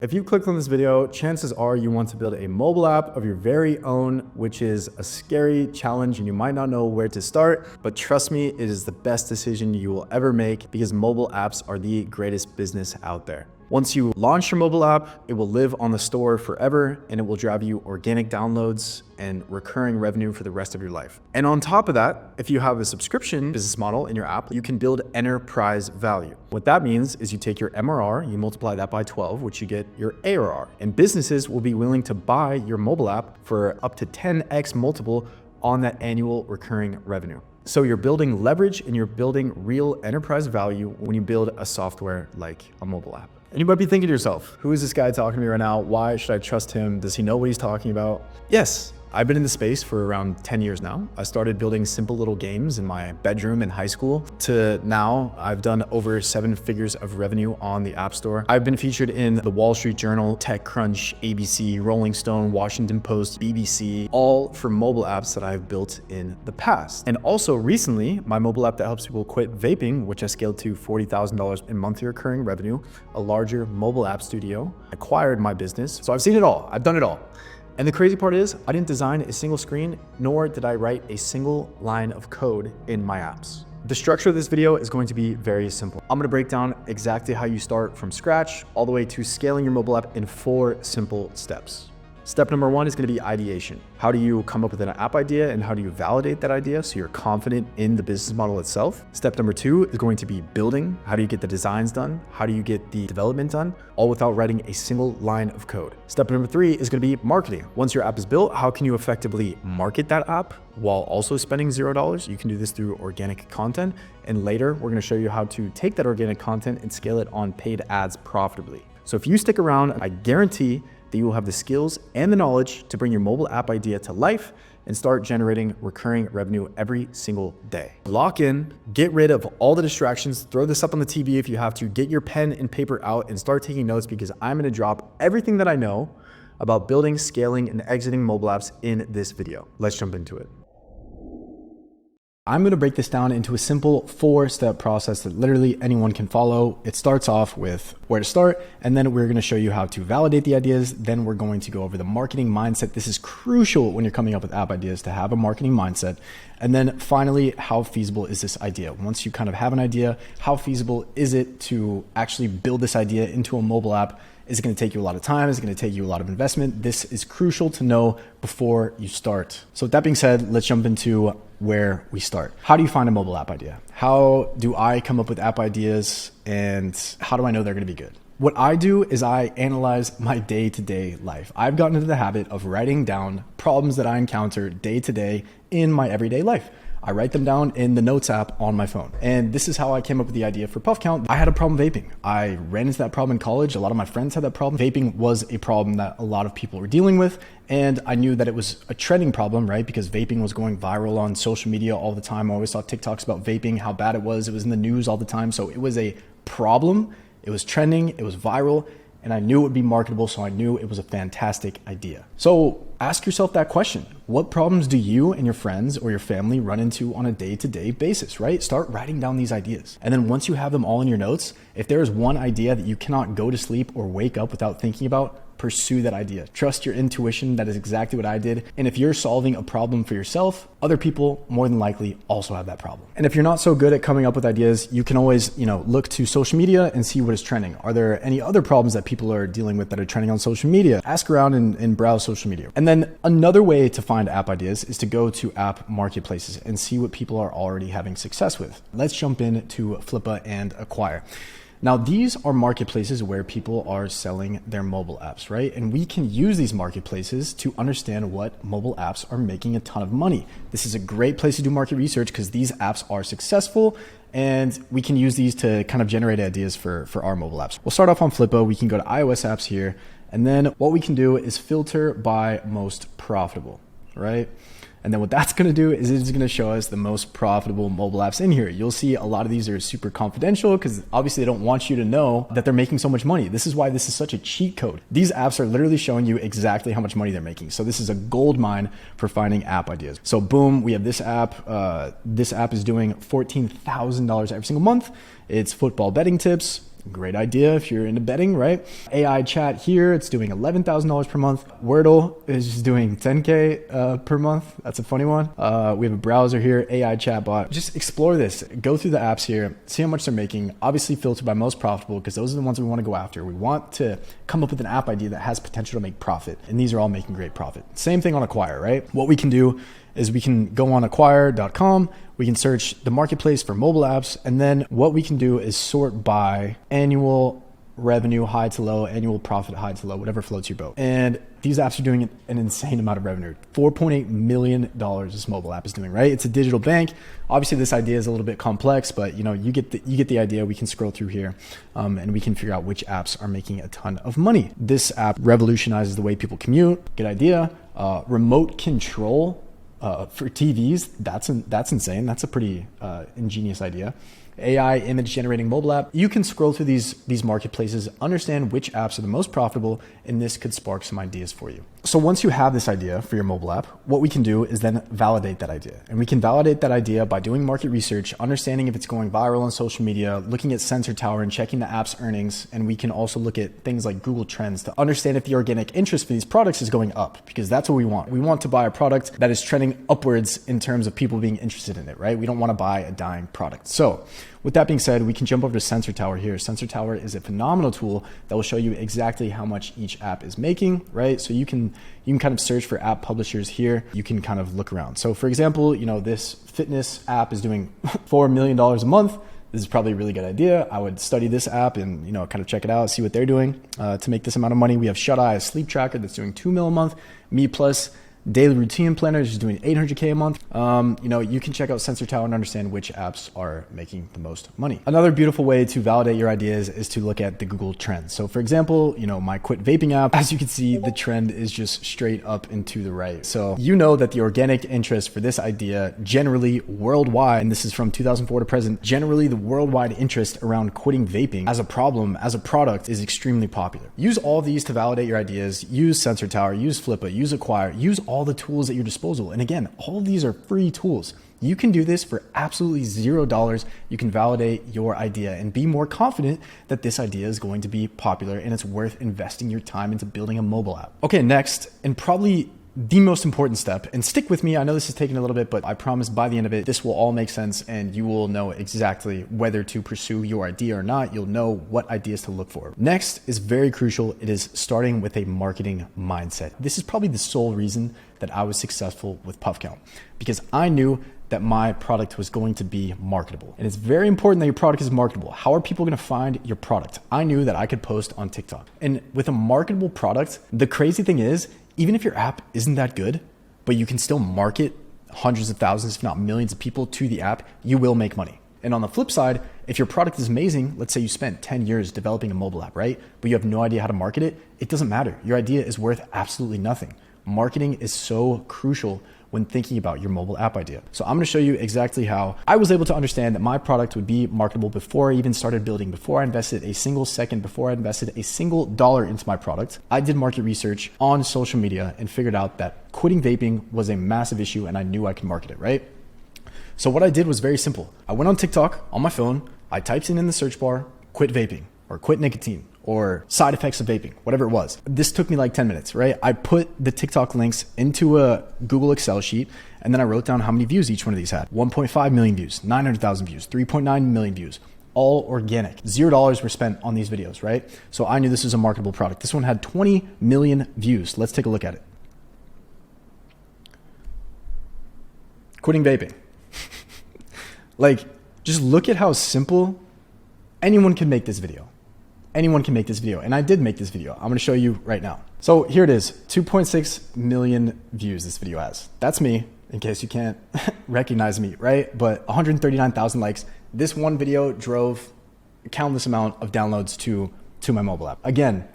If you clicked on this video, chances are you want to build a mobile app of your very own, which is a scary challenge and you might not know where to start, but trust me, it is the best decision you will ever make because mobile apps are the greatest business out there. Once you launch your mobile app, it will live on the store forever and it will drive you organic downloads and recurring revenue for the rest of your life. And on top of that, if you have a subscription business model in your app, you can build enterprise value. What that means is you take your MRR, you multiply that by 12, which you get your ARR. And businesses will be willing to buy your mobile app for up to 10x multiple on that annual recurring revenue. So you're building leverage and you're building real enterprise value when you build a software like a mobile app. And you might be thinking to yourself, who is this guy talking to me right now? Why should I trust him? Does he know what he's talking about? Yes, I've been in the space for around 10 years now. I started building simple little games in my bedroom in high school to now I've done over 7 figures of revenue on the App Store. I've been featured in the Wall Street Journal, TechCrunch, ABC, Rolling Stone, Washington Post, BBC, all for mobile apps that I've built in the past. And also recently, my mobile app that helps people quit vaping, which I scaled to $40,000 in monthly recurring revenue, a larger mobile app studio, acquired my business. So I've seen it all, I've done it all. And the crazy part is I didn't design a single screen, nor did I write a single line of code in my apps. The structure of this video is going to be very simple. I'm gonna break down exactly how you start from scratch all the way to scaling your mobile app in 4 simple steps. Step number 1 is going to be ideation. How do you come up with an app idea and how do you validate that idea so you're confident in the business model itself? Step number 2 is going to be building. How do you get the designs done? How do you get the development done? All without writing a single line of code. Step number 3 is going to be marketing. Once your app is built, how can you effectively market that app while also spending $0? You can do this through organic content. And later, we're going to show you how to take that organic content and scale it on paid ads profitably. So if you stick around, I guarantee that you will have the skills and the knowledge to bring your mobile app idea to life and start generating recurring revenue every single day. Lock in, get rid of all the distractions, throw this up on the TV if you have to, get your pen and paper out and start taking notes because I'm gonna drop everything that I know about building, scaling, and exiting mobile apps in this video. Let's jump into it. I'm going to break this down into a simple 4-step process that literally anyone can follow. It starts off with where to start, and then we're going to show you how to validate the ideas. Then we're going to go over the marketing mindset. This is crucial when you're coming up with app ideas to have a marketing mindset. And then finally, how feasible is this idea? Once you kind of have an idea, how feasible is it to actually build this idea into a mobile app? Is it going to take you a lot of time? Is it going to take you a lot of investment? This is crucial to know before you start. So with that being said, let's jump into where we start. How do you find a mobile app idea? How do I come up with app ideas and how do I know they're going to be good? What I do is I analyze my day-to-day life. I've gotten into the habit of writing down problems that I encounter day-to-day in my everyday life. I write them down in the Notes app on my phone. And this is how I came up with the idea for Puff Count. I had a problem vaping. I ran into that problem in college. A lot of my friends had that problem. Vaping was a problem that a lot of people were dealing with. And I knew that it was a trending problem, right? Because vaping was going viral on social media all the time. I always saw TikToks about vaping, how bad it was. It was in the news all the time. So it was a problem. It was trending. It was viral. And I knew it would be marketable, so I knew it was a fantastic idea. So ask yourself that question. What problems do you and your friends or your family run into on a day-to-day basis, right? Start writing down these ideas. And then once you have them all in your notes, if there is one idea that you cannot go to sleep or wake up without thinking about, pursue that idea. Trust your intuition. That is exactly what I did. And if you're solving a problem for yourself, other people more than likely also have that problem. And if you're not so good at coming up with ideas, you can always, look to social media and see what is trending. Are there any other problems that people are dealing with that are trending on social media? Ask around and browse social media. And then another way to find app ideas is to go to app marketplaces and see what people are already having success with. Let's jump into Flippa and Acquire. Now, these are marketplaces where people are selling their mobile apps, right? And we can use these marketplaces to understand what mobile apps are making a ton of money. This is a great place to do market research because these apps are successful and we can use these to kind of generate ideas for our mobile apps. We'll start off on Flippa. We can go to iOS apps here. And then what we can do is filter by most profitable, right? And then what that's going to do is it's going to show us the most profitable mobile apps in here. You'll see a lot of these are super confidential because obviously they don't want you to know that they're making so much money. This is why this is such a cheat code. These apps are literally showing you exactly how much money they're making. So this is a gold mine for finding app ideas. So boom, we have this app. This app is doing $14,000 every single month. It's football betting tips. Great idea if you're into betting, right? AI chat here, it's doing $11,000 per month. Wordle is just doing 10K per month. That's a funny one. We have a browser here, AI chatbot. Just explore this. Go through the apps here, see how much they're making. Obviously filter by most profitable because those are the ones we want to go after. We want to come up with an app idea that has potential to make profit. And these are all making great profit. Same thing on Acquire, right? What we can do is we can go on acquire.com. We can search the marketplace for mobile apps. And then what we can do is sort by annual revenue, high to low, annual profit, high to low, whatever floats your boat. And these apps are doing an insane amount of revenue. $4.8 million this mobile app is doing, right? It's a digital bank. Obviously this idea is a little bit complex, but you get the idea. We can scroll through here and we can figure out which apps are making a ton of money. This app revolutionizes the way people commute. Good idea. Remote control for TVs, that's insane. That's a pretty ingenious idea. AI image generating mobile app. You can scroll through these marketplaces, understand which apps are the most profitable, and this could spark some ideas for you. So once you have this idea for your mobile app, what we can do is then validate that idea. And we can validate that idea by doing market research, understanding if it's going viral on social media, looking at Sensor Tower and checking the app's earnings. And we can also look at things like Google Trends to understand if the organic interest for these products is going up, because that's what we want. We want to buy a product that is trending upwards in terms of people being interested in it, right? We don't want to buy a dying product. So with that being said, we can jump over to Sensor Tower here. Sensor Tower is a phenomenal tool that will show you exactly how much each app is making, right? So you can kind of search for app publishers here. You can kind of look around. So for example, this fitness app is doing $4 million a month. This is probably a really good idea. I would study this app and kind of check it out, see what they're doing to make this amount of money. We have Shut Eye, a sleep tracker that's doing $2 million a month. Me Plus daily routine planner is doing $800K a month. You can check out Sensor Tower and understand which apps are making the most money. Another beautiful way to validate your ideas is to look at the Google Trends. So for example, my Quit Vaping app, as you can see, the trend is just straight up and to the right. So that the organic interest for this idea generally worldwide, and this is from 2004 to present, generally the worldwide interest around quitting vaping as a problem, as a product, is extremely popular. Use all these to validate your ideas. Use Sensor Tower, use Flippa, use Acquire, use all the tools at your disposal. And again, all of these are free tools. You can do this for absolutely $0. You can validate your idea and be more confident that this idea is going to be popular and it's worth investing your time into building a mobile app. Okay, next, and probably the most important step, and stick with me, I know this is taking a little bit, but I promise by the end of it, this will all make sense and you will know exactly whether to pursue your idea or not. You'll know what ideas to look for. Next is very crucial. It is starting with a marketing mindset. This is probably the sole reason that I was successful with Puff Count, because I knew that my product was going to be marketable. And it's very important that your product is marketable. How are people gonna find your product? I knew that I could post on TikTok. And with a marketable product, the crazy thing is, even if your app isn't that good, but you can still market hundreds of thousands, if not millions of people to the app, you will make money. And on the flip side, if your product is amazing, let's say you spent 10 years developing a mobile app, right? But you have no idea how to market it, it doesn't matter. Your idea is worth absolutely nothing. Marketing is so crucial when thinking about your mobile app idea. So I'm gonna show you exactly how I was able to understand that my product would be marketable before I even started building, before I invested a single second, before I invested a single dollar into my product. I did market research on social media and figured out that quitting vaping was a massive issue and I knew I could market it, right? So what I did was very simple. I went on TikTok on my phone, I typed in the search bar, quit vaping or quit nicotine or side effects of vaping, whatever it was. This took me like 10 minutes, right? I put the TikTok links into a Google Excel sheet, and then I wrote down how many views each one of these had. 1.5 million views, 900,000 views, 3.9 million views, all organic. $0 were spent on these videos, right? So I knew this was a marketable product. This one had 20 million views. Let's take a look at it. Quitting vaping. Like, just look at how simple anyone can make this video. Anyone can make this video. And I did make this video. I'm going to show you right now. So here it is. 2.6 million views this video has. That's me, in case you can't recognize me, right? But 139,000 likes. This one video drove a countless amount of downloads to my mobile app. Again,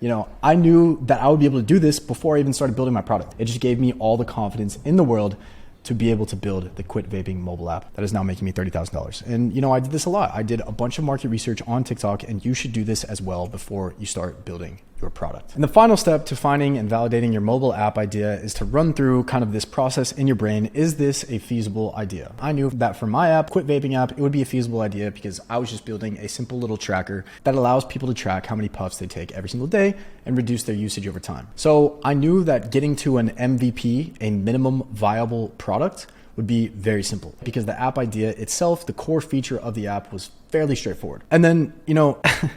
I knew that I would be able to do this before I even started building my product. It just gave me all the confidence in the world to be able to build the quit vaping mobile app that is now making me $30,000. And I did this a lot. I did a bunch of market research on TikTok, and you should do this as well before you start building your product. And the final step to finding and validating your mobile app idea is to run through kind of this process in your brain. Is this a feasible idea? I knew that for my app, quit vaping app, it would be a feasible idea because I was just building a simple little tracker that allows people to track how many puffs they take every single day and reduce their usage over time. So I knew that getting to an MVP, a minimum viable product, would be very simple because the app idea itself, the core feature of the app, was fairly straightforward. And then,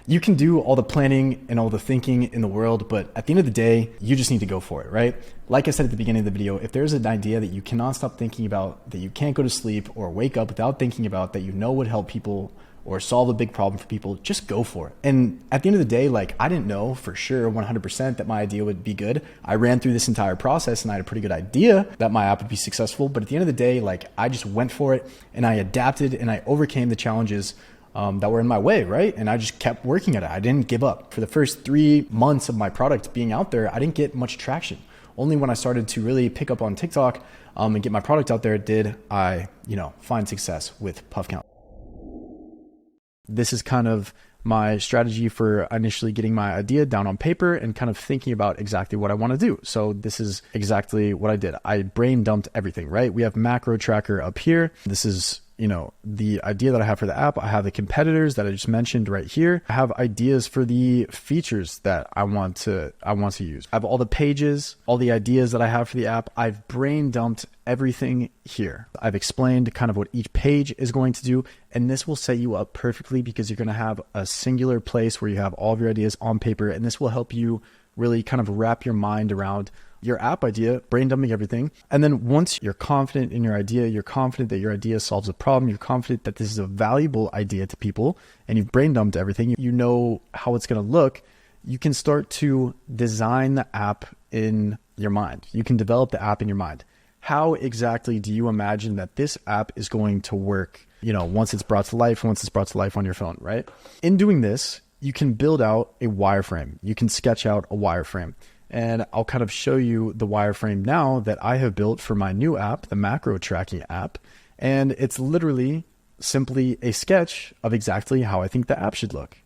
you can do all the planning and all the thinking in the world, but at the end of the day, you just need to go for it, right? Like I said at the beginning of the video, if there's an idea that you cannot stop thinking about, that you can't go to sleep or wake up without thinking about, that would help people or solve a big problem for people, just go for it. And at the end of the day, I didn't know for sure 100% that my idea would be good. I ran through this entire process and I had a pretty good idea that my app would be successful. But at the end of the day, I just went for it and I adapted and I overcame the challenges that were in my way, right? And I just kept working at it. I didn't give up. For the first 3 months of my product being out there, I didn't get much traction. Only when I started to really pick up on TikTok and get my product out there did I, find success with puff count. This is kind of my strategy for initially getting my idea down on paper and kind of thinking about exactly what I want to do. So this is exactly what I did. I brain dumped everything, right? We have macro tracker up here. This is, the idea that I have for the app. I have the competitors that I just mentioned right here. I have ideas for the features that I want to use. I have all the pages, all the ideas that I have for the app. I've brain dumped everything here. I've explained kind of what each page is going to do, and this will set you up perfectly because you're going to have a singular place where you have all of your ideas on paper, and this will help you really kind of wrap your mind around your app idea, brain dumping everything. And then once you're confident in your idea, you're confident that your idea solves a problem, you're confident that this is a valuable idea to people, and you've brain dumped everything, you know how it's going to look, you can start to design the app in your mind. You can develop the app in your mind. How exactly do you imagine that this app is going to work, once it's brought to life on your phone, right? In doing this, you can build out a wireframe. You can sketch out a wireframe. And I'll kind of show you the wireframe now that I have built for my new app, the macro tracking app. And it's literally simply a sketch of exactly how I think the app should look,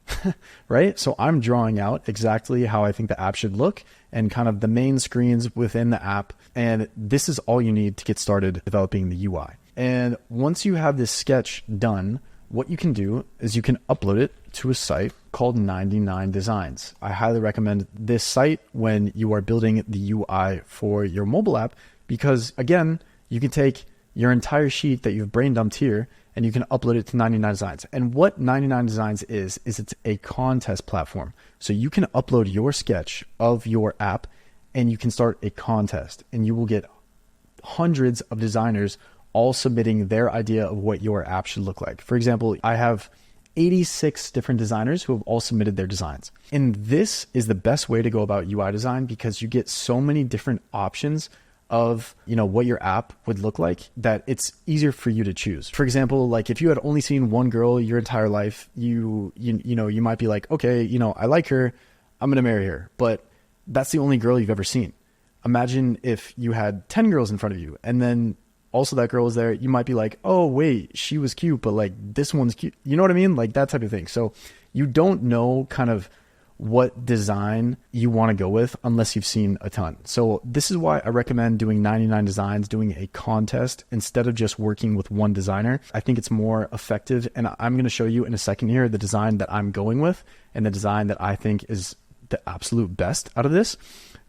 right? So I'm drawing out exactly how I think the app should look and kind of the main screens within the app. And this is all you need to get started developing the UI. And once you have this sketch done, what you can do is you can upload it to a site called 99 Designs. I highly recommend this site when you are building the UI for your mobile app because, again, you can take your entire sheet that you've brain dumped here and you can upload it to 99 Designs. And what 99 Designs is it's a contest platform. So you can upload your sketch of your app and you can start a contest and you will get hundreds of designers all submitting their idea of what your app should look like. For example, I have 86 different designers who have all submitted their designs. And this is the best way to go about UI design because you get so many different options of, what your app would look like that it's easier for you to choose. For example, if you had only seen one girl your entire life, you might be like, okay, I like her, I'm going to marry her, but that's the only girl you've ever seen. Imagine if you had 10 girls in front of you and then also that girl is there, you might be like, oh wait, she was cute, but this one's cute. You know what I mean? That type of thing. So you don't know kind of what design you want to go with unless you've seen a ton. So this is why I recommend doing 99 Designs, doing a contest instead of just working with one designer. I think it's more effective. And I'm going to show you in a second here the design that I'm going with and the design that I think is the absolute best out of this.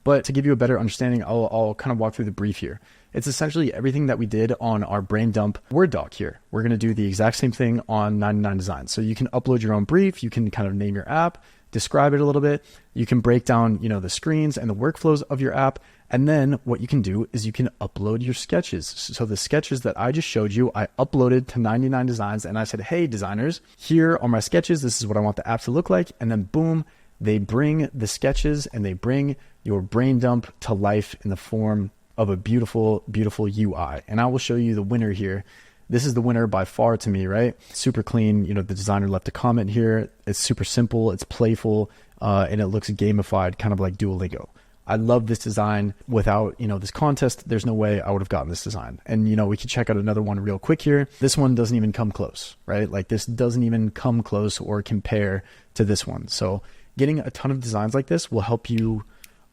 But to give you a better understanding, I'll kind of walk through the brief here. It's essentially everything that we did on our brain dump Word doc here. We're going to do the exact same thing on 99 Designs. So you can upload your own brief. You can kind of name your app, describe it a little bit. You can break down, the screens and the workflows of your app. And then what you can do is you can upload your sketches. So the sketches that I just showed you, I uploaded to 99 Designs and I said, hey, designers, here are my sketches. This is what I want the app to look like. And then boom, they bring the sketches and they bring your brain dump to life in the form of a beautiful, beautiful UI. And I will show you the winner here. This is the winner by far to me, right? Super clean. The designer left a comment here. It's super simple. It's playful. And it looks gamified, kind of like Duolingo. I love this design. Without, this contest, there's no way I would have gotten this design. And, we could check out another one real quick here. This one doesn't even come close, right? Like this doesn't even come close or compare to this one. So getting a ton of designs like this will help you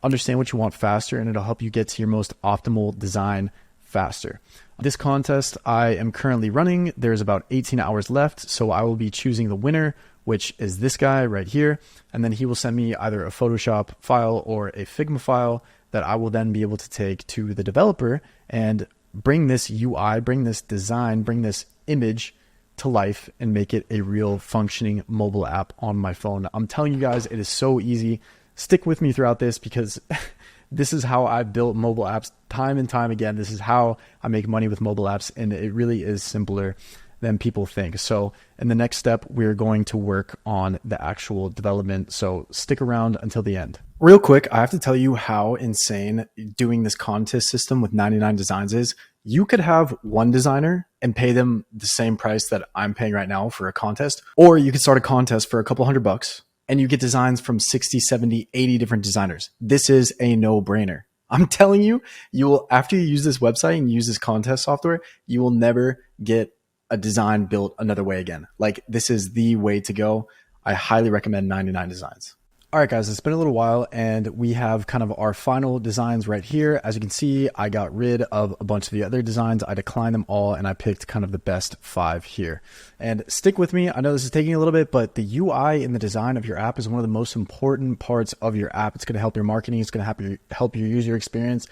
understand what you want faster, and it'll help you get to your most optimal design faster. This contest I am currently running, there's about 18 hours left. So I will be choosing the winner, which is this guy right here. And then he will send me either a Photoshop file or a Figma file that I will then be able to take to the developer and bring this UI, bring this design, bring this image to life and make it a real functioning mobile app on my phone. I'm telling you guys, it is so easy. Stick with me throughout this because this is how I've built mobile apps time and time again. This is how I make money with mobile apps, and it really is simpler than people think. So in the next step, we're going to work on the actual development. So stick around until the end. Real quick, I have to tell you how insane doing this contest system with 99 designs is. You could have one designer and pay them the same price that I'm paying right now for a contest, or you could start a contest for a couple $100 and you get designs from 60, 70, 80 different designers. This is a no-brainer. I'm telling you, you will, after you use this website and use this contest software, you will never get a design built another way again. Like, this is the way to go. I highly recommend 99 designs. All right, guys, it's been a little while and we have kind of our final designs right here. As you can see, I got rid of a bunch of the other designs. I declined them all and I picked kind of the best 5 here. And stick with me. I know this is taking a little bit, but the UI in the design of your app is one of the most important parts of your app. It's going to help your marketing. It's going to help your user experience.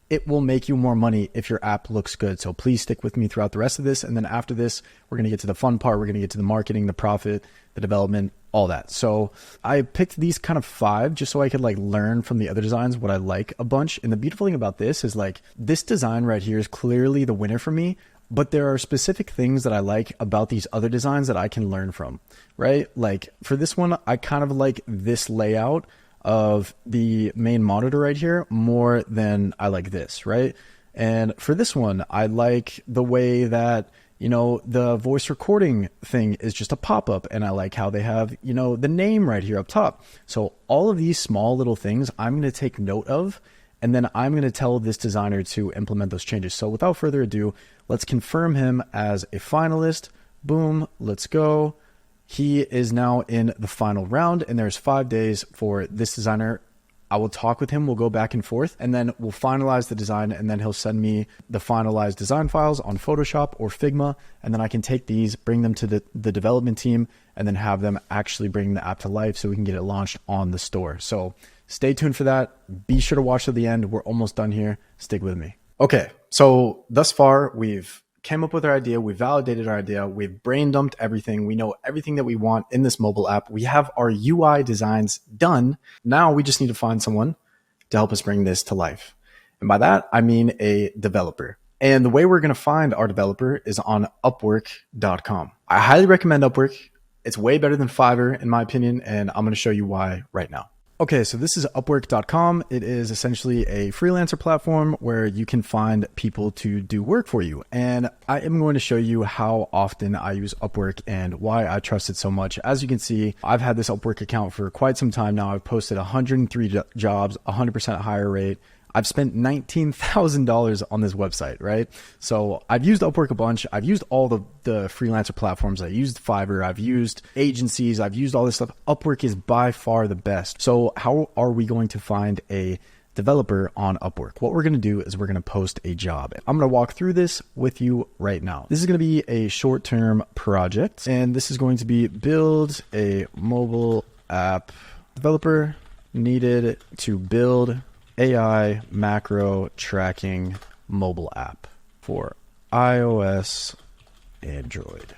It will make you more money if your app looks good. So please stick with me throughout the rest of this. And then after this, we're going to get to the fun part. We're going to get to the marketing, the profit, the development, all that. So I picked these kind of 5 just so I could like learn from the other designs what I like a bunch. And the beautiful thing about this is like this design right here is clearly the winner for me, but there are specific things that I like about these other designs that I can learn from, right? Like for this one, I kind of like this layout of the main monitor right here more than I like this, right? And for this one, I like the way that, the voice recording thing is just a pop-up, and I like how they have, the name right here up top. So all of these small little things I'm going to take note of, and then I'm going to tell this designer to implement those changes. So without further ado, let's confirm him as a finalist. Boom, let's go. He is now in the final round, and there's 5 days for this designer. I will talk with him. We'll go back and forth, and then we'll finalize the design, and then he'll send me the finalized design files on Photoshop or Figma, and then I can take these, bring them to the development team, and then have them actually bring the app to life so we can get it launched on the store. So stay tuned for that. Be sure to watch to the end. We're almost done here. Stick with me. Okay, so thus far, we've came up with our idea, we validated our idea, we've brain dumped everything, we know everything that we want in this mobile app, we have our UI designs done. Now we just need to find someone to help us bring this to life. And by that, I mean a developer. And the way we're going to find our developer is on Upwork.com. I highly recommend Upwork. It's way better than Fiverr, in my opinion, and I'm going to show you why right now. Okay, so this is Upwork.com. It is essentially a freelancer platform where you can find people to do work for you. And I am going to show you how often I use Upwork and why I trust it so much. As you can see, I've had this Upwork account for quite some time now. I've posted 103 jobs, 100% hire rate. I've spent $19,000 on this website, right? So I've used Upwork a bunch. I've used all the freelancer platforms. I used Fiverr. I've used agencies. I've used all this stuff. Upwork is by far the best. So how are we going to find a developer on Upwork? What we're going to do is we're going to post a job. I'm going to walk through this with you right now. This is going to be a short-term project, and this is going to be build a mobile app. Developer needed to build AI macro tracking mobile app for iOS, Android.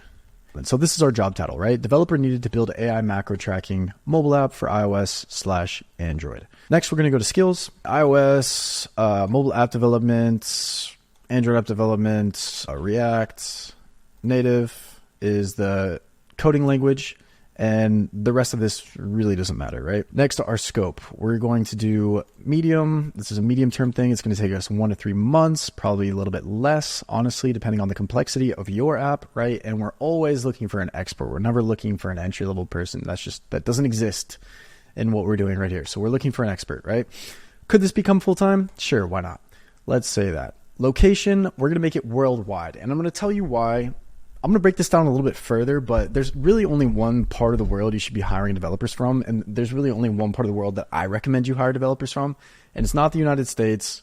And so this is our job title, right? Developer needed to build AI macro tracking mobile app for iOS/Android. Next, we're going to go to skills, iOS, mobile app development, Android app development, React, native is the coding language. And the rest of this really doesn't matter, right? Next, our scope. We're going to do medium. This is a medium term thing. It's going to take us 1 to 3 months, probably a little bit less, honestly, depending on the complexity of your app, right? And we're always looking for an expert. We're never looking for an entry level person. That doesn't exist in what we're doing right here. So we're looking for an expert, right? Could this become full-time? Sure, why not? Let's say that. Location, we're going to make it worldwide. And I'm going to tell you why. I'm going to break this down a little bit further, but there's really only one part of the world you should be hiring developers from. And there's really only one part of the world that I recommend you hire developers from. And it's not the United States.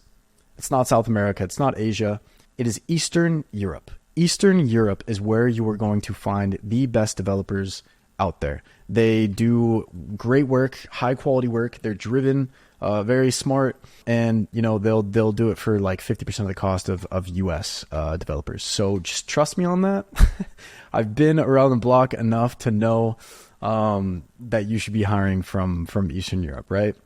It's not South America. It's not Asia. It is Eastern Europe. Eastern Europe is where you are going to find the best developers out there. They do great work, high quality work. They're driven, very smart, and they'll do it for like 50% of the cost of US developers. So just trust me on that. I've been around the block enough to know that you should be hiring from Eastern Europe, right?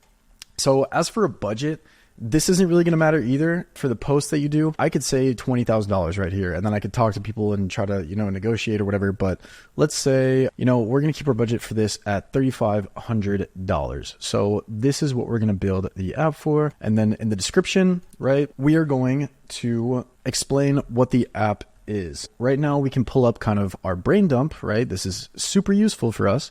So as for a budget, this isn't really going to matter either for the posts that you do. I could say $20,000 right here, and then I could talk to people and try to, negotiate or whatever. But let's say, we're going to keep our budget for this at $3,500. So this is what we're going to build the app for. And then in the description, right, we are going to explain what the app is. Right now we can pull up kind of our brain dump, right? This is super useful for us.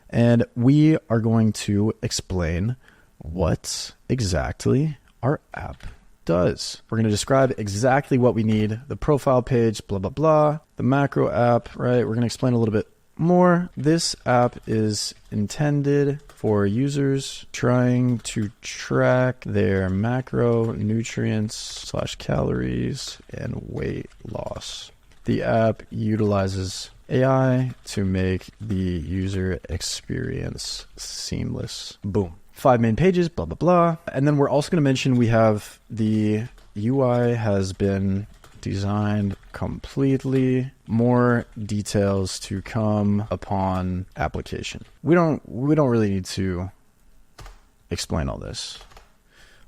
And we are going to explain what exactly our app does. We're going to describe exactly what we need, the profile page, blah, blah, blah, the macro app, right? We're going to explain a little bit more. This app is intended for users trying to track their macronutrients/calories and weight loss. The app utilizes AI to make the user experience seamless. Boom. 5 main pages, blah, blah, blah. And then we're also going to mention we have the UI has been designed completely. More details to come upon application. We don't really need to explain all this.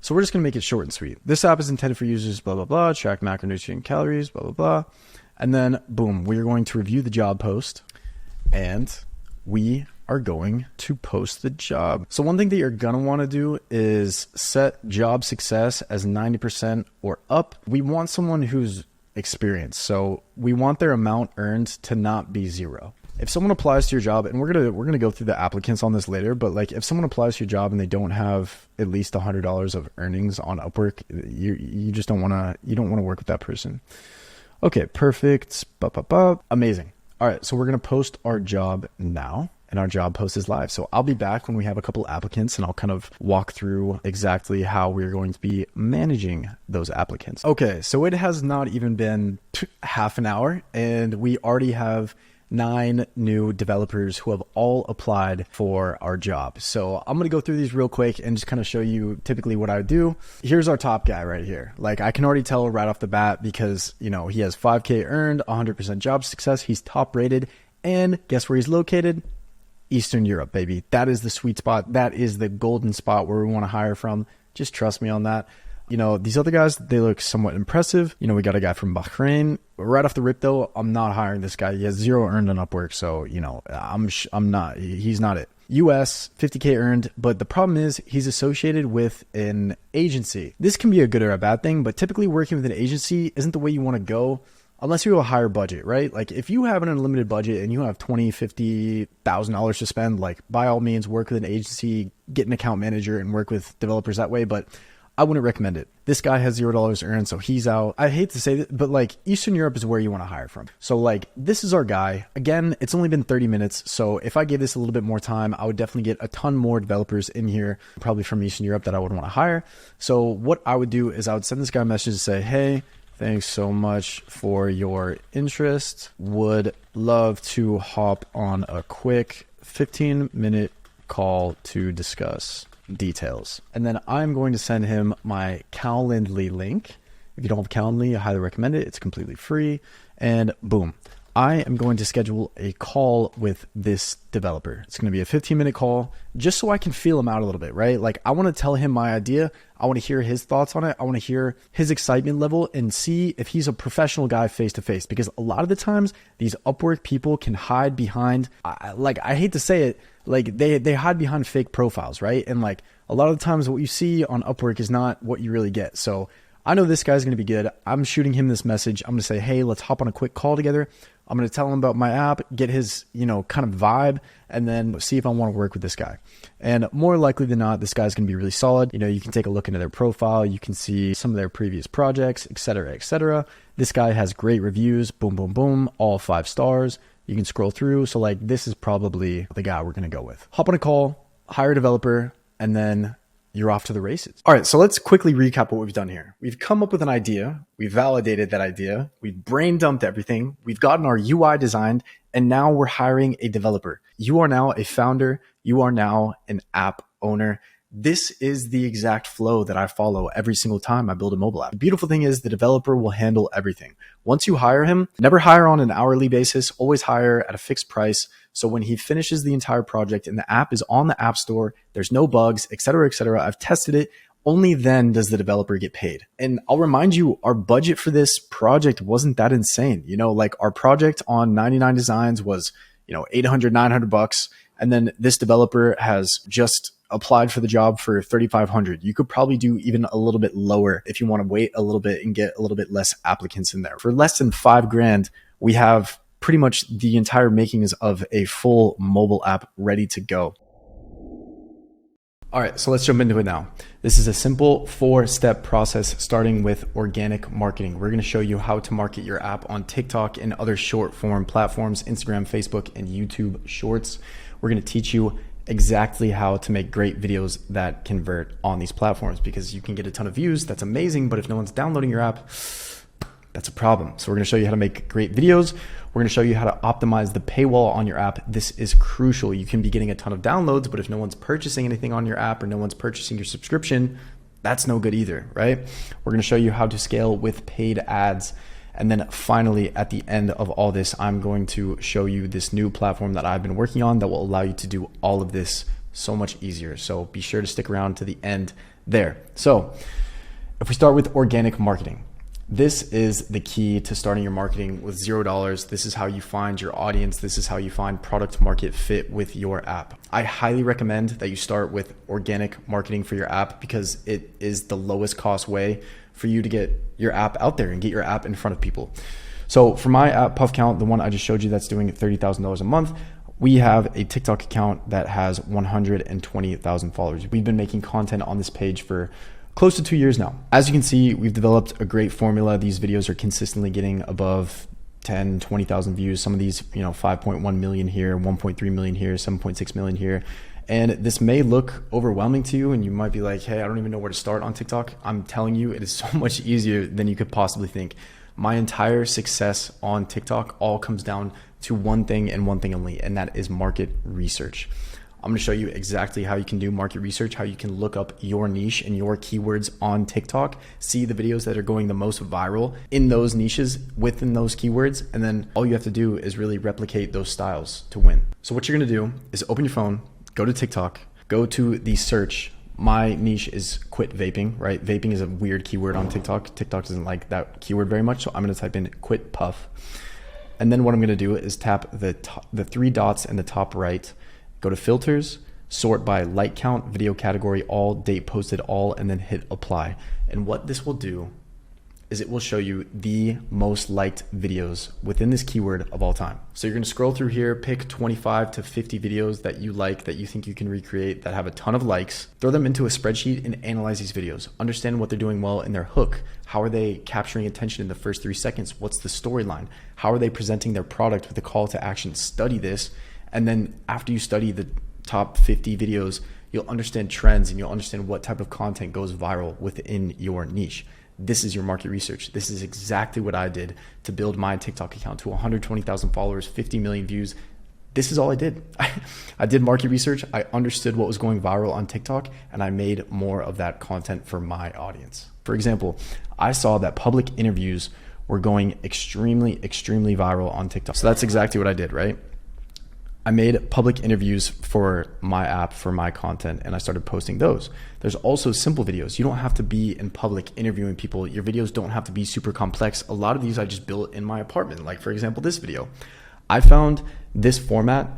So we're just going to make it short and sweet. This app is intended for users, blah, blah, blah, track macronutrient calories, blah, blah, blah. And then boom, we are going to review the job post and we are going to post the job. So one thing that you're gonna wanna do is set job success as 90% or up. We want someone who's experienced. So we want their amount earned to not be zero. If someone applies to your job, and we're gonna go through the applicants on this later, but like if someone applies to your job and they don't have at least $100 of earnings on Upwork, you just don't wanna work with that person. Okay, perfect. Amazing. All right, so we're gonna post our job now. And our job post is live. So I'll be back when we have a couple applicants and I'll kind of walk through exactly how we're going to be managing those applicants. Okay, so it has not even been half an hour and we already have 9 new developers who have all applied for our job. So I'm gonna go through these real quick and just kind of show you typically what I would do. Here's our top guy right here. Like I can already tell right off the bat because he has 5K earned, 100% job success. He's top rated. And guess where he's located? Eastern Europe, baby. That is the sweet spot. That is the golden spot where we want to hire from. Just trust me on that. These other guys, they look somewhat impressive. We got a guy from Bahrain. Right off the rip though, I'm not hiring this guy. He has 0 earned on Upwork. So, he's not it. US, 50K earned. But the problem is he's associated with an agency. This can be a good or a bad thing, but typically working with an agency isn't the way you want to go. Unless you have a higher budget, right? Like if you have an unlimited budget and you have $20,000, $50,000 to spend, like by all means work with an agency, get an account manager and work with developers that way. But I wouldn't recommend it. This guy has $0 earned, so he's out. I hate to say that, but like Eastern Europe is where you want to hire from. So like this is our guy. Again, it's only been 30 minutes. So if I gave this a little bit more time, I would definitely get a ton more developers in here, probably from Eastern Europe that I would want to hire. So what I would do is I would send this guy a message to say, hey, thanks so much for your interest. Would love to hop on a quick 15-minute call to discuss details. And then I'm going to send him my Calendly link. If you don't have Calendly, I highly recommend it. It's completely free. And boom, I am going to schedule a call with this developer. It's going to be a 15-minute call just so I can feel him out a little bit, right? Like I want to tell him my idea. I want to hear his thoughts on it. I want to hear his excitement level and see if he's a professional guy face to face, because a lot of the times these Upwork people can hide behind, I hate to say it, like they hide behind fake profiles, right? And like a lot of the times what you see on Upwork is not what you really get. So I know this guy's going to be good. I'm shooting him this message. I'm going to say, hey, let's hop on a quick call together. I'm going to tell him about my app, get his, kind of vibe, and then see if I want to work with this guy. And more likely than not, this guy's going to be really solid. You can take a look into their profile. You can see some of their previous projects, et cetera, et cetera. This guy has great reviews, boom, boom, boom, all 5 stars. You can scroll through. So like, this is probably the guy we're going to go with. Hop on a call, hire a developer, and then you're off to the races. All right, so let's quickly recap what we've done here. We've come up with an idea. We've validated that idea. We've brain dumped everything. We've gotten our UI designed, and now we're hiring a developer. You are now a founder. You are now an app owner. This is the exact flow that I follow every single time I build a mobile app. The beautiful thing is the developer will handle everything. Once you hire him, never hire on an hourly basis, always hire at a fixed price. So when he finishes the entire project and the app is on the app store, there's no bugs, et cetera, et cetera. I've tested it. Only then does the developer get paid. And I'll remind you, our budget for this project wasn't that insane. Like our project on 99 Designs was, $800, $900. And then this developer has just applied for the job for $3,500. You could probably do even a little bit lower if you want to wait a little bit and get a little bit less applicants in there. For less than $5,000, we have pretty much the entire makings of a full mobile app ready to go. All right, so let's jump into it now. This is a simple 4-step process starting with organic marketing. We're going to show you how to market your app on TikTok and other short form platforms, Instagram, Facebook, and YouTube Shorts. We're going to teach you exactly how to make great videos that convert on these platforms, because you can get a ton of views. That's amazing. But if no one's downloading your app, that's a problem. So we're going to show you how to make great videos. We're going to show you how to optimize the paywall on your app. This is crucial. You can be getting a ton of downloads, but if no one's purchasing anything on your app or no one's purchasing your subscription, that's no good either, right? We're going to show you how to scale with paid ads. And then finally, at the end of all this, I'm going to show you this new platform that I've been working on that will allow you to do all of this so much easier. So be sure to stick around to the end there. So if we start with organic marketing, this is the key to starting your marketing with $0. This is how you find your audience. This is how you find product market fit with your app. I highly recommend that you start with organic marketing for your app because it is the lowest cost way for you to get your app out there and get your app in front of people. So for my app Puff Count, the one I just showed you that's doing $30,000 a month, we have a TikTok account that has 120,000 followers. We've been making content on this page for close to 2 years now. As you can see, we've developed a great formula. These videos are consistently getting above 10, 20,000 views. Some of these, 5.1 million here, 1.3 million here, 7.6 million here. And this may look overwhelming to you and you might be like, hey, I don't even know where to start on TikTok. I'm telling you, it is so much easier than you could possibly think. My entire success on TikTok all comes down to one thing and one thing only, and that is market research. I'm going to show you exactly how you can do market research, how you can look up your niche and your keywords on TikTok, see the videos that are going the most viral in those niches within those keywords, and then all you have to do is really replicate those styles to win. So what you're going to do is open your phone, go to TikTok, go to the search. My niche is quit vaping, right? Vaping is a weird keyword on TikTok. TikTok doesn't like that keyword very much, so I'm going to type in quit puff. And then what I'm going to do is tap the 3 dots in the top right, go to filters, sort by like count, video category all, date posted all, and then hit apply. And what this will do is it will show you the most liked videos within this keyword of all time. So you're going to scroll through here, pick 25 to 50 videos that you like, that you think you can recreate, that have a ton of likes, throw them into a spreadsheet and analyze these videos. Understand what they're doing well in their hook. How are they capturing attention in the first 3 seconds? What's the storyline? How are they presenting their product with a call to action? Study this. And then after you study the top 50 videos, you'll understand trends and you'll understand what type of content goes viral within your niche. This is your market research. This is exactly what I did to build my TikTok account to 120,000 followers, 50 million views. This is all I did. I did market research. I understood what was going viral on TikTok, and I made more of that content for my audience. For example, I saw that public interviews were going extremely viral on TikTok. So that's exactly what I did, right? I made public interviews for my app, for my content, and I started posting those. There's also simple videos. You don't have to be in public interviewing people. Your videos don't have to be super complex. A lot of these I just built in my apartment. Like for example, this video. I found this format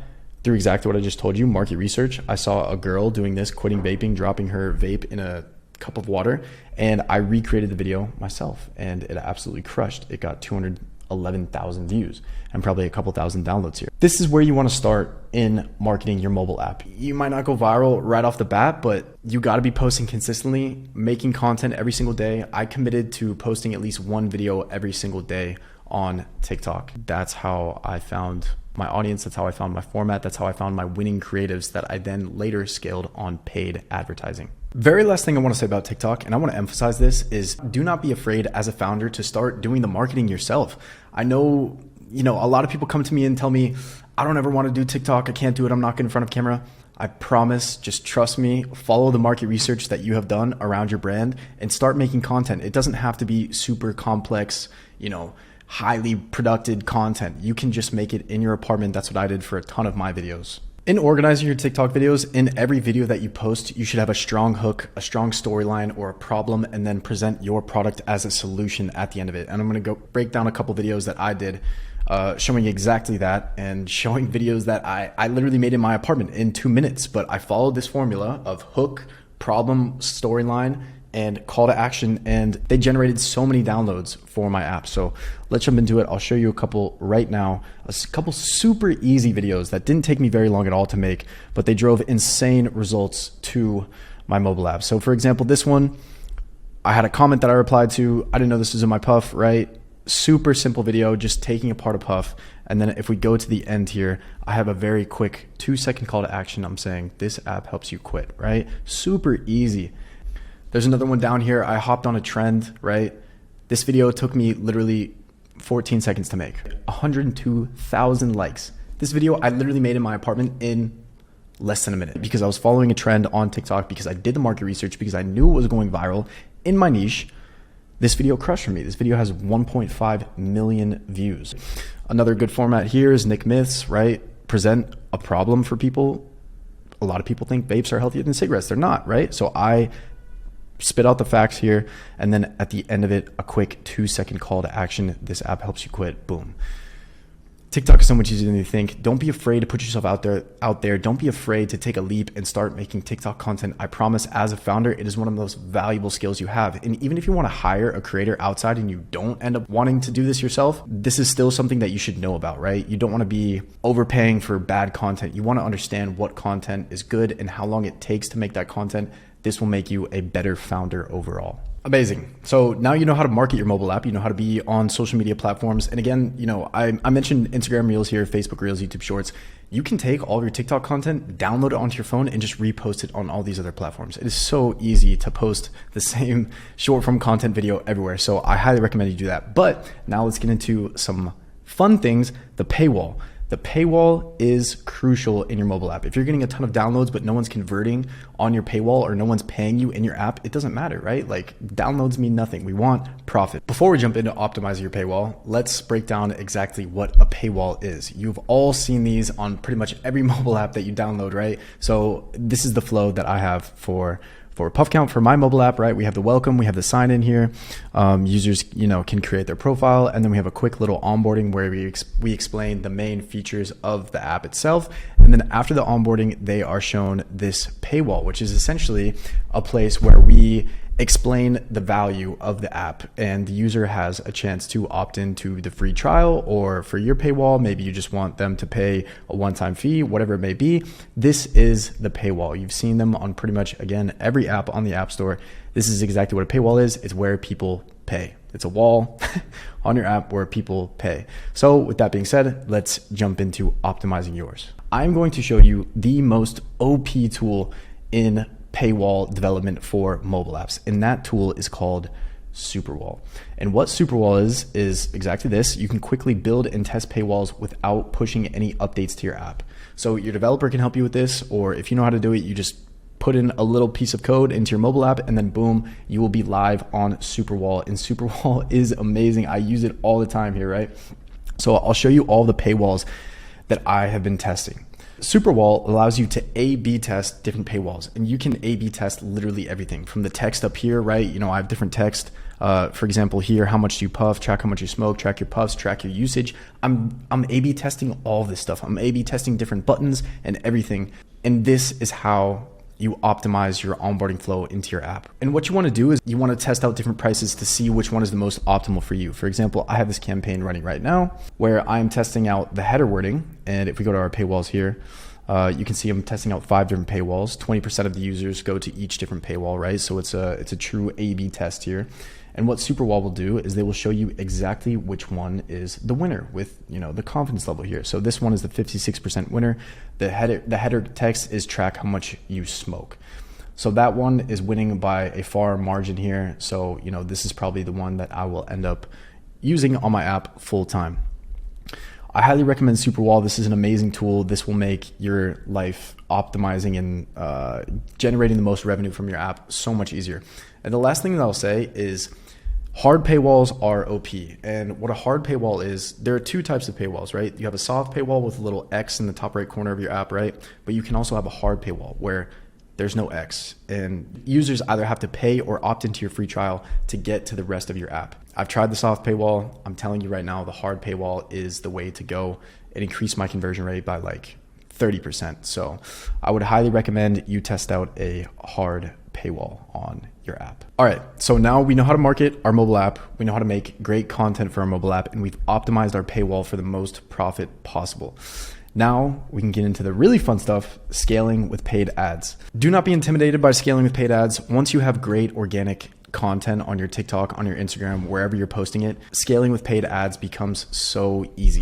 through exactly what I just told you, market research. I saw a girl doing this, quitting vaping, dropping her vape in a cup of water, and I recreated the video myself, and it absolutely crushed. It got 211,000 views and probably a couple thousand downloads here. This is where you want to start in marketing your mobile app. You might not go viral right off the bat, but you got to be posting consistently, making content every single day. I committed to posting at least one video every single day on TikTok. That's how I found my audience. That's how I found my format. That's how I found my winning creatives that I then later scaled on paid advertising. Very last thing I want to say about TikTok, and I want to emphasize this, is do not be afraid as a founder to start doing the marketing yourself. I know, a lot of people come to me and tell me, I don't ever want to do TikTok. I can't do it. I'm not getting in front of camera. I promise, just trust me, follow the market research that you have done around your brand and start making content. It doesn't have to be super complex, highly produced content. You can just make it in your apartment. That's what I did for a ton of my videos. In organizing your TikTok videos, in every video that you post, you should have a strong hook, a strong storyline, or a problem, and then present your product as a solution at the end of it. And I'm going to go break down a couple videos that I did showing exactly that, and showing videos that I literally made in my apartment in 2 minutes. But I followed this formula of hook, problem, storyline, and call to action, and they generated so many downloads for my app. So let's jump into it. I'll show you a couple right now, a couple super easy videos that didn't take me very long at all to make, but they drove insane results to my mobile app. So for example, this one, I had a comment that I replied to. I didn't know this was in my puff, right? Super simple video, just taking apart a puff. And then if we go to the end here, I have a very quick 2-second call to action. I'm saying this app helps you quit, right? Super easy. There's another one down here. I hopped on a trend, right? This video took me literally 14 seconds to make. 102,000 likes. This video I literally made in my apartment in less than a minute because I was following a trend on TikTok, because I did the market research, because I knew it was going viral in my niche. This video crushed for me. This video has 1.5 million views. Another good format here is Nick Myths, right? Present a problem for people. A lot of people think vapes are healthier than cigarettes. They're not, right? So I spit out the facts here, and then at the end of it, a quick 2-second call to action. This app helps you quit. Boom. TikTok is so much easier than you think. Don't be afraid to put yourself out there. Don't be afraid to take a leap and start making TikTok content. I promise, as a founder, it is one of the most valuable skills you have. And even if you want to hire a creator outside and you don't end up wanting to do this yourself, this is still something that you should know about, right? You don't want to be overpaying for bad content. You want to understand what content is good and how long it takes to make that content. This will make you a better founder overall. Amazing. So now you know how to market your mobile app. You know how to be on social media platforms. And again, I mentioned Instagram Reels here, Facebook Reels, YouTube Shorts. You can take all of your TikTok content, download it onto your phone, and just repost it on all these other platforms. It is so easy to post the same short form content video everywhere. So I highly recommend you do that. But now let's get into some fun things. The paywall. The paywall is crucial in your mobile app. If you're getting a ton of downloads, but no one's converting on your paywall or no one's paying you in your app, it doesn't matter, right? Like, downloads mean nothing. We want profit. Before we jump into optimizing your paywall, let's break down exactly what a paywall is. You've all seen these on pretty much every mobile app that you download, right? So this is the flow that I have for Puff Count for my mobile app, right? We have the welcome, we have the sign in here. Users, can create their profile, and then we have a quick little onboarding where we explain the main features of the app itself. And then after the onboarding, they are shown this paywall, which is essentially a place where we explain the value of the app, and the user has a chance to opt into the free trial, or for your paywall, maybe you just want them to pay a one-time fee, whatever it may be. This is the paywall. You've seen them on pretty much, again, every app on the App Store. This is exactly what a paywall is. It's where people pay. It's a wall on your app where people pay. So with that being said, let's jump into optimizing yours. I'm going to show you the most OP tool in paywall development for mobile apps, and that tool is called Superwall. And what Superwall is exactly this. You can quickly build and test paywalls without pushing any updates to your app. So your developer can help you with this, or if you know how to do it, you just put in a little piece of code into your mobile app, and then boom, you will be live on Superwall. And Superwall is amazing. I use it all the time here, right? So I'll show you all the paywalls that I have been testing. Superwall allows you to A/B test different paywalls, and you can A/B test literally everything from the text up here, right? I have different text. For example, here, how much do you puff? Track how much you smoke. Track your puffs. Track your usage. I'm A/B testing all of this stuff. I'm A/B testing different buttons and everything. And this is how you optimize your onboarding flow into your app. And what you want to do is you want to test out different prices to see which one is the most optimal for you. For example, I have this campaign running right now where I'm testing out the header wording. And if we go to our paywalls here, you can see I'm testing out 5 different paywalls. 20% of the users go to each different paywall, right? So it's a true A/B test here. And what Superwall will do is they will show you exactly which one is the winner with, the confidence level here. So this one is the 56% winner. The header text is track how much you smoke. So that one is winning by a far margin here. So, this is probably the one that I will end up using on my app full time. I highly recommend Superwall. This is an amazing tool. This will make your life optimizing and generating the most revenue from your app so much easier. And the last thing that I'll say is hard paywalls are OP. And what a hard paywall is, there are 2 types of paywalls, right? You have a soft paywall with a little X in the top right corner of your app, right? But you can also have a hard paywall where there's no X, and users either have to pay or opt into your free trial to get to the rest of your app. I've tried the soft paywall. I'm telling you right now, the hard paywall is the way to go. It increased my conversion rate by like 30%. So I would highly recommend you test out a hard paywall on your app. All right, so now we know how to market our mobile app. We know how to make great content for our mobile app, and we've optimized our paywall for the most profit possible. Now we can get into the really fun stuff, scaling with paid ads. Do not be intimidated by scaling with paid ads. Once you have great organic content on your TikTok, on your Instagram, wherever you're posting it, scaling with paid ads becomes so easy.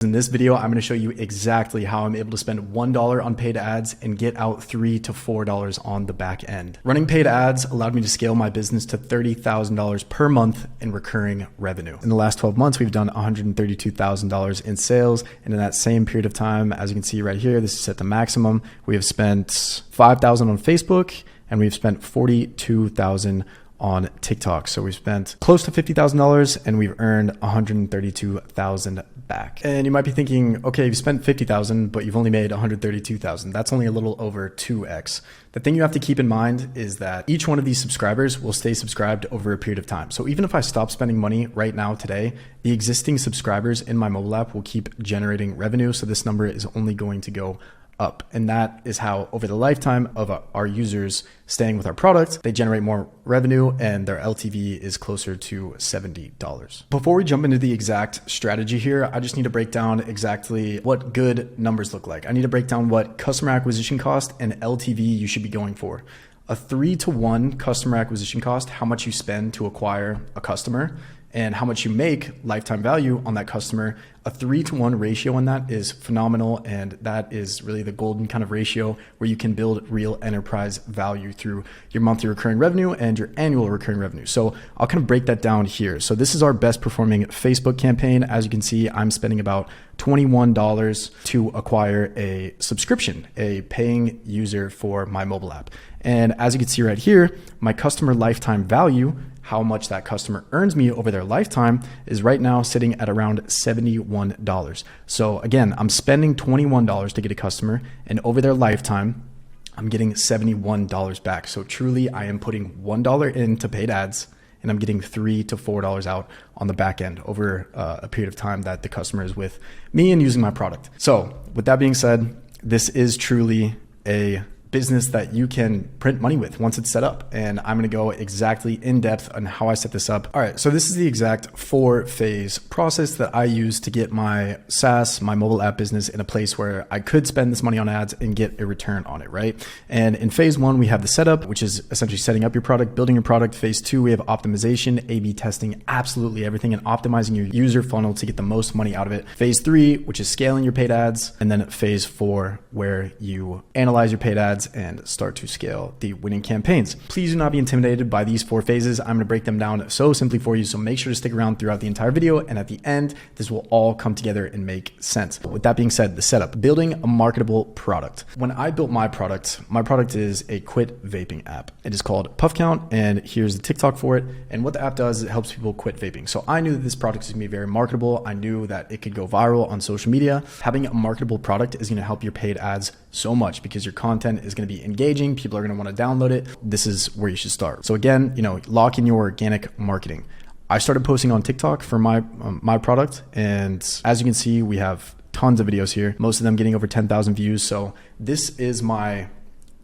In this video, I'm going to show you exactly how I'm able to spend $1 on paid ads and get out $3 to $4 on the back end. Running paid ads allowed me to scale my business to $30,000 per month in recurring revenue. In the last 12 months, we've done $132,000 in sales. And in that same period of time, as you can see right here, this is at the maximum. We have spent $5,000 on Facebook and we've spent $42,000 on TikTok. So we've spent close to $50,000 and we've earned $132,000 back. And you might be thinking, okay, you've spent $50,000, but you've only made $132,000. That's only a little over 2x. The thing you have to keep in mind is that each one of these subscribers will stay subscribed over a period of time. So even if I stop spending money right now today, the existing subscribers in my mobile app will keep generating revenue. So this number is only going to go up. And that is how over the lifetime of our users staying with our product, they generate more revenue and their LTV is closer to $70. Before we jump into the exact strategy here, I just need to break down exactly what good numbers look like. I need to break down what customer acquisition cost and LTV you should be going for. A 3-to-1 customer acquisition cost, how much you spend to acquire a customer, and how much you make lifetime value on that customer. A 3-to-1 ratio on that is phenomenal. And that is really the golden kind of ratio where you can build real enterprise value through your monthly recurring revenue and your annual recurring revenue. So I'll kind of break that down here. So this is our best performing Facebook campaign. As you can see, I'm spending about $21 to acquire a subscription, a paying user for my mobile app. And as you can see right here, my customer lifetime value, how much that customer earns me over their lifetime, is right now sitting at around $71. So again, I'm spending $21 to get a customer, and over their lifetime, I'm getting $71 back. So truly, I am putting $1 into paid ads, and I'm getting $3 to $4 out on the back end over a period of time that the customer is with me and using my product. So with that being said, this is truly a business that you can print money with once it's set up. And I'm going to go exactly in depth on how I set this up. All right. So this is the exact 4-phase process that I use to get my SaaS, my mobile app business in a place where I could spend this money on ads and get a return on it. Right. And in phase 1, we have the setup, which is essentially setting up your product, building your product. Phase 2, we have optimization, A/B testing, absolutely everything, and optimizing your user funnel to get the most money out of it. Phase 3, which is scaling your paid ads. And then phase 4, where you analyze your paid ads and start to scale the winning campaigns. Please do not be intimidated by these 4 phases. I'm going to break them down so simply for you. So make sure to stick around throughout the entire video. And at the end, this will all come together and make sense. But with that being said, the setup, building a marketable product. When I built my product is a quit vaping app. It is called Puff Count, and here's the TikTok for it. And what the app does is it helps people quit vaping. So I knew that this product is going to be very marketable. I knew that it could go viral on social media. Having a marketable product is going to help your paid ads so much because your content is going to be engaging. People are going to want to download it. This is where you should start. So again, lock in your organic marketing. I started posting on TikTok for my product, and as you can see, we have tons of videos here, most of them getting over 10,000 views. So this is my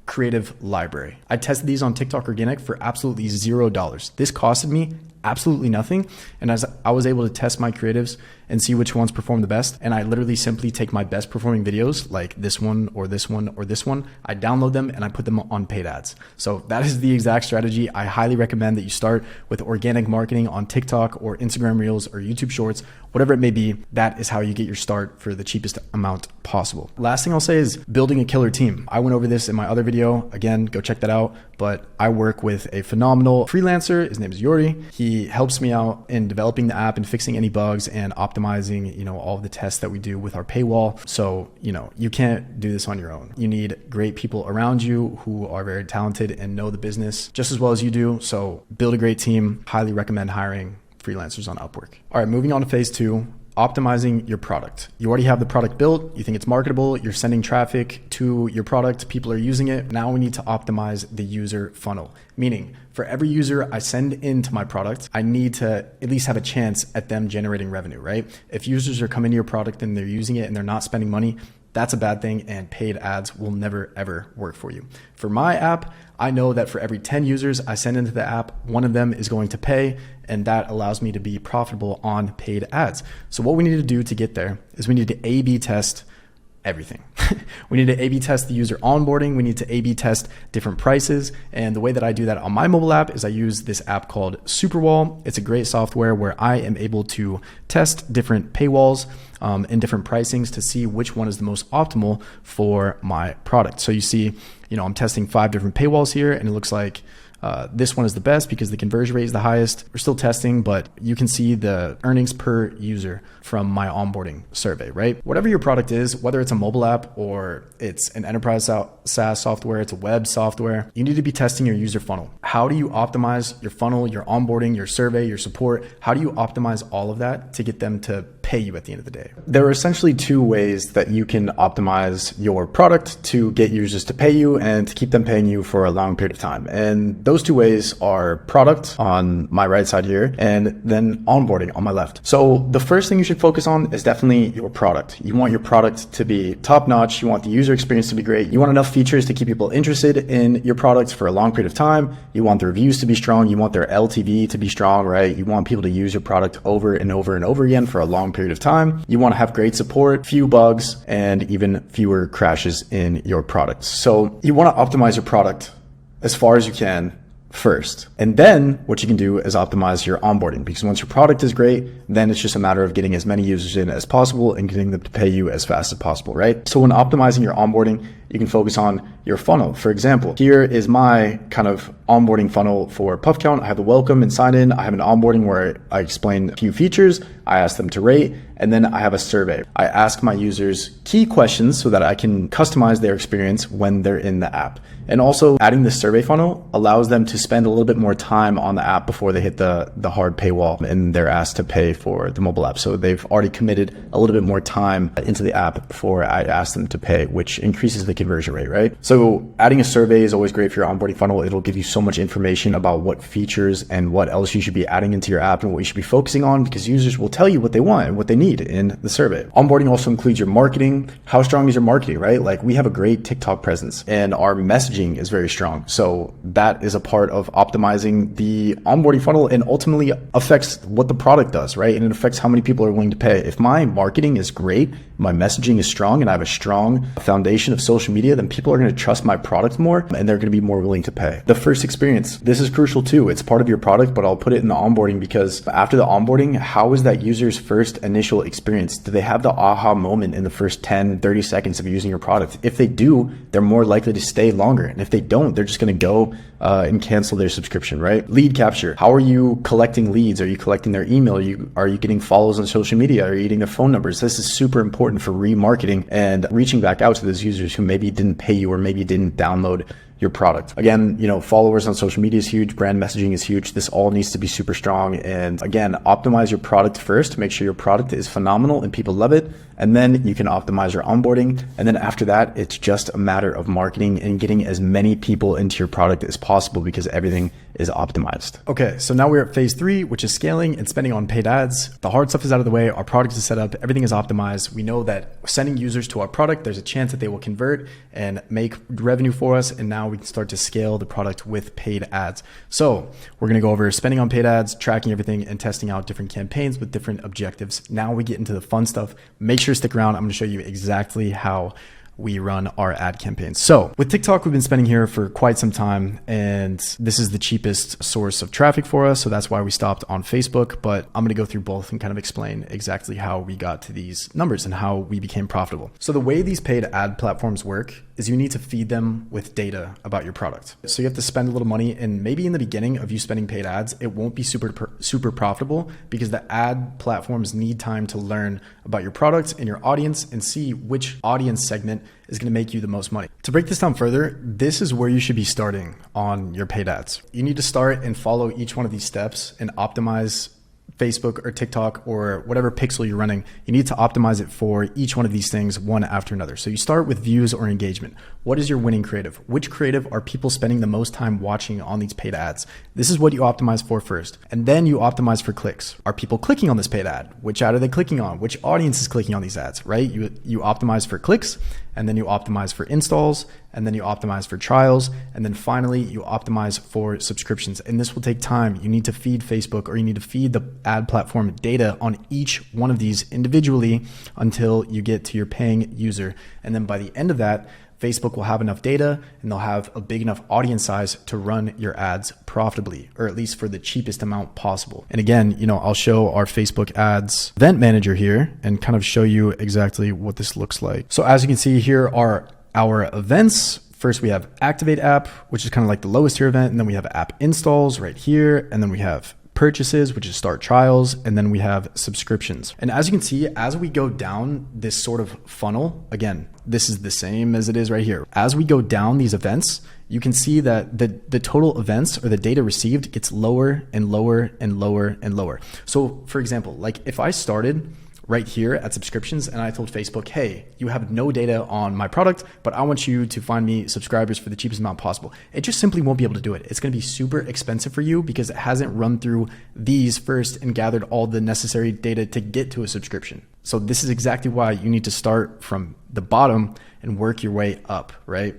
creative library. I tested these on TikTok organic for absolutely $0. This costed me absolutely nothing. And as I was able to test my creatives and see which ones perform the best, and I literally simply take my best performing videos like this one or this one or this one, I download them and I put them on paid ads. So that is the exact strategy. I highly recommend that you start with organic marketing on TikTok or Instagram Reels or YouTube Shorts, whatever it may be. That is how you get your start for the cheapest amount possible. Last thing I'll say is building a killer team. I went over this in my other video. Again, go check that out. But I work with a phenomenal freelancer. His name is Yuri. He helps me out in developing the app and fixing any bugs and optimizing, all of the tests that we do with our paywall. So, you can't do this on your own. You need great people around you who are very talented and know the business just as well as you do. So build a great team. Highly recommend hiring freelancers on Upwork. All right, moving on to phase 2. Optimizing your product. You already have the product built. You think it's marketable. You're sending traffic to your product. People are using it. Now we need to optimize the user funnel. Meaning for every user I send into my product, I need to at least have a chance at them generating revenue, right? If users are coming to your product and they're using it and they're not spending money, that's a bad thing, and paid ads will never ever work for you. For my app, I know that for every 10 users I send into the app, one of them is going to pay, and that allows me to be profitable on paid ads. So what we need to do to get there is we need to A/B test everything. We need to A/B test the user onboarding. We need to A/B test different prices. And the way that I do that on my mobile app is I use this app called Superwall. It's a great software where I am able to test different paywalls and different pricings to see which one is the most optimal for my product. So you see, I'm testing 5 different paywalls here, and it looks like this one is the best because the conversion rate is the highest. We're still testing, but you can see the earnings per user from my onboarding survey, right? Whatever your product is, whether it's a mobile app or it's an enterprise SaaS software, it's a web software, you need to be testing your user funnel. How do you optimize your funnel, your onboarding, your survey, your support? How do you optimize all of that to get them to pay you at the end of the day? There are essentially 2 ways that you can optimize your product to get users to pay you and to keep them paying you for a long period of time. And those 2 ways are product on my right side here and then onboarding on my left. So the first thing you should focus on is definitely your product. You want your product to be top notch. You want the user experience to be great. You want enough features to keep people interested in your products for a long period of time. You want the reviews to be strong. You want their LTV to be strong, right? You want people to use your product over and over and over again for a long period of time. You want to have great support, few bugs, and even fewer crashes in your products. So you want to optimize your product as far as you can first. And then what you can do is optimize your onboarding, because once your product is great, then it's just a matter of getting as many users in as possible and getting them to pay you as fast as possible, right? So when optimizing your onboarding, you can focus on your funnel. For example, here is my kind of onboarding funnel for Puff Count. I have the welcome and sign in. I have an onboarding where I explain a few features. I ask them to rate, and then I have a survey. I ask my users key questions so that I can customize their experience when they're in the app. And also adding the survey funnel allows them to spend a little bit more time on the app before they hit the hard paywall and they're asked to pay for the mobile app. So they've already committed a little bit more time into the app before I ask them to pay, which increases the conversion rate, right? So adding a survey is always great for your onboarding funnel. It'll give you so much information about what features and what else you should be adding into your app and what you should be focusing on, because users will tell you what they want and what they need in the survey. Onboarding also includes your marketing. How strong is your marketing, right? Like we have a great TikTok presence and our messaging is very strong. So that is a part of optimizing the onboarding funnel and ultimately affects what the product does, right? And it affects how many people are willing to pay. If my marketing is great, my messaging is strong, and I have a strong foundation of social media, then people are going to trust my product more and they're going to be more willing to pay. The first experience, this is crucial too. It's part of your product, but I'll put it in the onboarding because after the onboarding, how is that user's first initial experience? Do they have the aha moment in the first 10, 30 seconds of using your product? If they do, they're more likely to stay longer. And if they don't, they're just going to go and cancel their subscription, right? Lead capture. How are you collecting leads? Are you collecting their email? Are you getting follows on social media? Are you getting their phone numbers? This is super important for remarketing and reaching back out to those users who maybe didn't pay you or maybe didn't download your product. Again, followers on social media is huge. Brand messaging is huge. This all needs to be super strong. And again, optimize your product first. Make sure your product is phenomenal and people love it. and then you can optimize your onboarding. And then after that, it's just a matter of marketing and getting as many people into your product as possible because everything is optimized. Okay, so now we're at phase 3, which is scaling and spending on paid ads. The hard stuff is out of the way. Our product is set up. Everything is optimized. We know that sending users to our product, there's a chance that they will convert and make revenue for us. And now we can start to scale the product with paid ads. So we're going to go over spending on paid ads, tracking everything, and testing out different campaigns with different objectives. Now we get into the fun stuff. Make sure to stick around. I'm going to show you exactly how we run our ad campaigns. So with TikTok, we've been spending here for quite some time, and this is the cheapest source of traffic for us. So that's why we stopped on Facebook, but I'm going to go through both and kind of explain exactly how we got to these numbers and how we became profitable. So the way these paid ad platforms work is you need to feed them with data about your product. So you have to spend a little money, and maybe in the beginning of you spending paid ads, it won't be super profitable because the ad platforms need time to learn about your product and your audience and see which audience segment is going to make you the most money. To break this down further, this is where you should be starting on your paid ads. You need to start and follow each one of these steps and optimize Facebook or TikTok or whatever pixel you're running. You need to optimize it for each one of these things one after another. So you start with views or engagement. What is your winning creative? Which creative are people spending the most time watching on these paid ads? This is what you optimize for first. And then you optimize for clicks. Are people clicking on this paid ad? Which ad are they clicking on? Which audience is clicking on these ads, right? You optimize for clicks, and then you optimize for installs, and then you optimize for trials, and then finally you optimize for subscriptions. And this will take time. You need to feed Facebook, or you need to feed the ad platform data on each one of these individually until you get to your paying user. And then by the end of that, Facebook will have enough data and they'll have a big enough audience size to run your ads profitably, or at least for the cheapest amount possible. And again, I'll show our Facebook ads event manager here and kind of show you exactly what this looks like. So as you can see, here are our events. First, we have Activate app, which is kind of like the lowest tier event. And then we have app installs right here. And then we have purchases, which is start trials, and then we have subscriptions. And as you can see, as we go down this sort of funnel, again, this is the same as it is right here. As we go down these events, you can see that the total events or the data received gets lower and lower and lower and lower. So for example, like if I started right here at subscriptions and I told Facebook, hey, you have no data on my product, but I want you to find me subscribers for the cheapest amount possible. It just simply won't be able to do it. It's going to be super expensive for you because it hasn't run through these first and gathered all the necessary data to get to a subscription. So this is exactly why you need to start from the bottom and work your way up, right?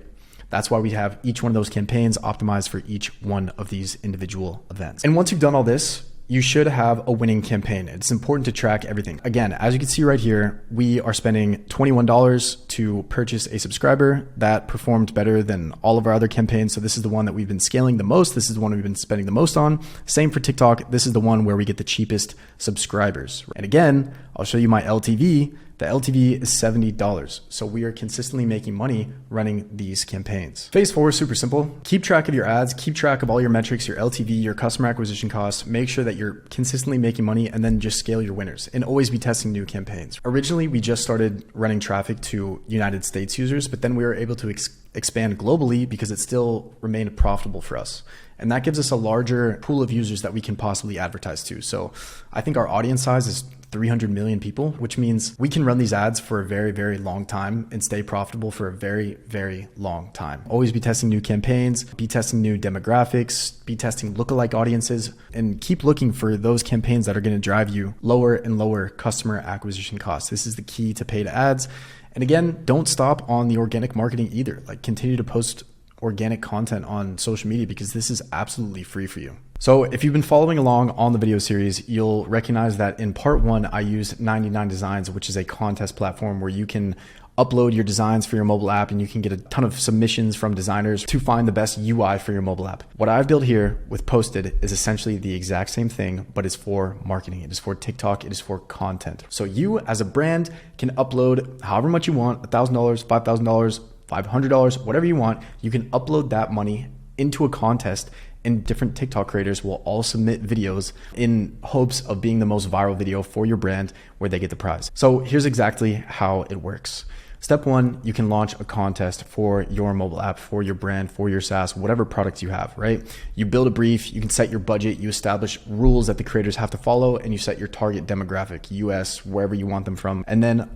That's why we have each one of those campaigns optimized for each one of these individual events. And once you've done all this, you should have a winning campaign. It's important to track everything. Again, as you can see right here, we are spending $21 to purchase a subscriber. That performed better than all of our other campaigns. So this is the one that we've been scaling the most. This is the one we've been spending the most on. Same for TikTok. This is the one where we get the cheapest subscribers. And again, I'll show you my LTV. The LTV is $70. So we are consistently making money running these campaigns. Phase 4 is super simple. Keep track of your ads, keep track of all your metrics, your LTV, your customer acquisition costs, make sure that you're consistently making money, and then just scale your winners and always be testing new campaigns. Originally, we just started running traffic to United States users, but then we were able to expand globally because it still remained profitable for us. And that gives us a larger pool of users that we can possibly advertise to. So I think our audience size is 300 million people, which means we can run these ads for a very, very long time and stay profitable for a very, very long time. Always be testing new campaigns, be testing new demographics, be testing lookalike audiences, and keep looking for those campaigns that are going to drive you lower and lower customer acquisition costs. This is the key to paid ads. And again, don't stop on the organic marketing either. Like continue to post organic content on social media because this is absolutely free for you. So if you've been following along on the video series, you'll recognize that in part 1, I use 99 Designs, which is a contest platform where you can upload your designs for your mobile app and you can get a ton of submissions from designers to find the best UI for your mobile app. What I've built here with Posted is essentially the exact same thing, but it's for marketing. It is for TikTok. It is for content. So you as a brand can upload however much you want, $1,000, $5,000, $500, whatever you want. You can upload that money into a contest, and different TikTok creators will all submit videos in hopes of being the most viral video for your brand where they get the prize. So here's exactly how it works. Step 1, you can launch a contest for your mobile app, for your brand, for your SaaS, whatever product you have, right? You build a brief, you can set your budget, you establish rules that the creators have to follow, and you set your target demographic, US, wherever you want them from. And then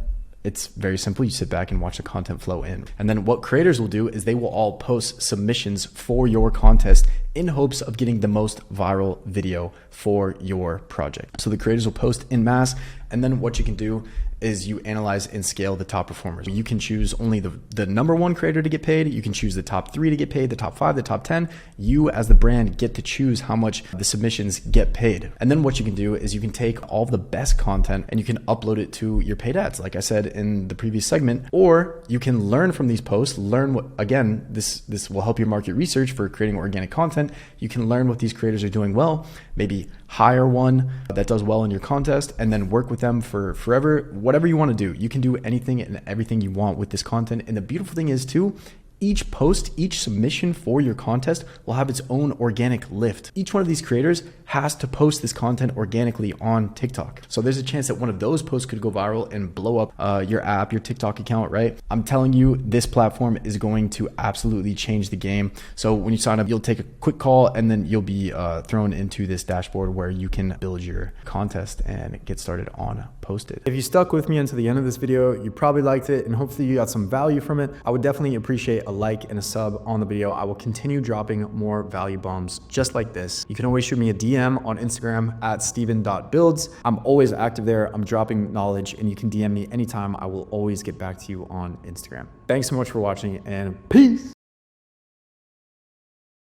It's very simple. You sit back and watch the content flow in. And then what creators will do is they will all post submissions for your contest in hopes of getting the most viral video for your project. So the creators will post in mass, and then what you can do is you analyze and scale the top performers. You can choose only the number one creator to get paid. You can choose the top 3 to get paid, the top 5, the top 10. You as the brand get to choose how much the submissions get paid. And then what you can do is you can take all of the best content and you can upload it to your paid ads, like I said in the previous segment, or you can learn from these posts, learn what, again, this will help your market research for creating organic content. You can learn what these creators are doing well, maybe hire one that does well in your contest and then work with them for forever. Whatever you want to do, you can do anything and everything you want with this content. And the beautiful thing is too, each post, each submission for your contest will have its own organic lift. Each one of these creators has to post this content organically on TikTok. So there's a chance that one of those posts could go viral and blow up your app, your TikTok account, right? I'm telling you, this platform is going to absolutely change the game. So when you sign up, you'll take a quick call and then you'll be thrown into this dashboard where you can build your contest and get started on Posted. If you stuck with me until the end of this video, you probably liked it and hopefully you got some value from it. I would definitely appreciate a like and a sub on the video. I will continue dropping more value bombs just like this. You can always shoot me a DM on Instagram at steven.builds. I'm always active there. I'm dropping knowledge and you can DM me anytime. I will always get back to you on Instagram. Thanks so much for watching and peace.